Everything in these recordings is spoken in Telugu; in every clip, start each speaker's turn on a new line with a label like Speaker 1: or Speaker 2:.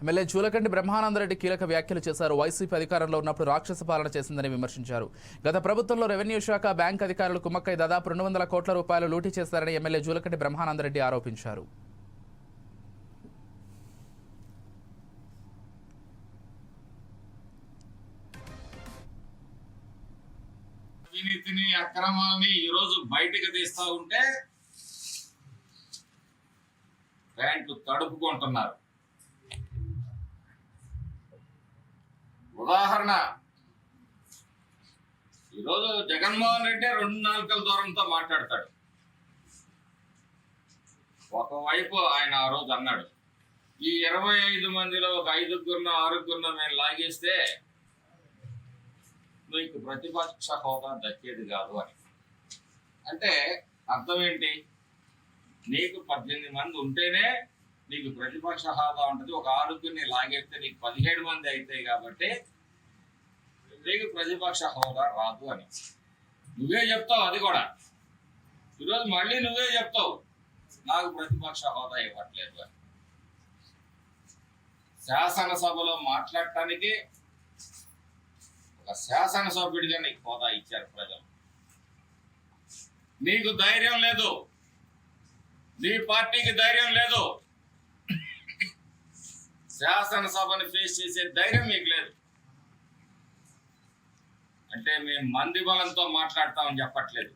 Speaker 1: ఎమ్మెల్యే జూలకంటి బ్రహ్మానందరెడ్డి కీలక వ్యాఖ్యలు చేశారు. వైసీపీ అధికారంలో ఉన్నప్పుడు రాక్షస పాలన చేసిందని విమర్శించారు. గత ప్రభుత్వంలో రెవెన్యూ శాఖ, బ్యాంక్ అధికారులు కుమ్మక్కై దాదాపు 200 కోట్ల రూపాయలు లూటీ చేశారని ఎమ్మెల్యే జూలకంటి బ్రహ్మానందరెడ్డి ఆరోపించారు.
Speaker 2: అవినీతిని, అక్రమాలని ఈరోజు బయటకు తీస్తా ఉంటే బ్యాంకు తడుపుకుంటున్నారు. ఉదాహరణ, ఈరోజు జగన్మోహన్ రెడ్డి 2 నాలుకల దూరంతో మాట్లాడతాడు. ఒకవైపు ఆయన ఆ రోజు అన్నాడు, ఈ 25 మందిలో ఒక 5గురినో 6గురినో మేము లాగేస్తే నీకు ప్రతిపక్ష హోదా దక్కేది కాదు అని. అంటే అర్థం ఏంటి? నీకు 18 మంది ఉంటేనే నీకు ప్రతిపక్ష హోదా ఉంటుంది. ఒక 6గురిని లాగేస్తే నీకు 17 మంది అవుతాయి కాబట్టి నీకు ప్రతిపక్ష హోదా రాదు అని నువ్వే చెప్తావు. అది కూడా ఈరోజు మళ్ళీ నువ్వే చెప్తావు నాకు ప్రతిపక్ష హోదా ఇవ్వట్లేదు అని. శాసనసభలో మాట్లాడటానికి ఒక శాసనసభ్యుడిగా నీకు హోదా ఇచ్చారు ప్రజలు. నీకు ధైర్యం లేదు, నీ పార్టీకి ధైర్యం లేదు, శాసనసభని ఫేస్ చేసే ధైర్యం మీకు లేదు. అంటే మేము మంది బలంతో మాట్లాడతామని చెప్పట్లేదు.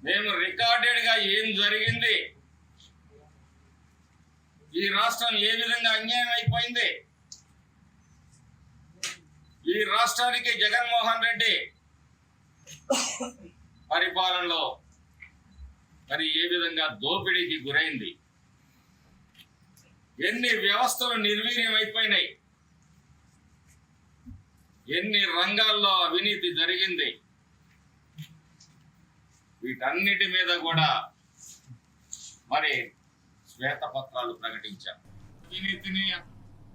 Speaker 2: మేము రికార్డెడ్ గా ఏం జరిగింది, ఈ రాష్ట్రం ఏ విధంగా అన్యాయం అయిపోయింది, ఈ రాష్ట్రానికి జగన్మోహన్ రెడ్డి పరిపాలనలో మరి ఏ విధంగా దోపిడీకి గురైంది, ఎన్ని వ్యవస్థలు నిర్వీర్యం అయిపోయినాయి, ఎన్ని రంగాల్లో అవినీతి జరిగింది, వీటన్నిటి మీద కూడా మరి శ్వేతపత్రాలు ప్రకటించారు. అవినీతిని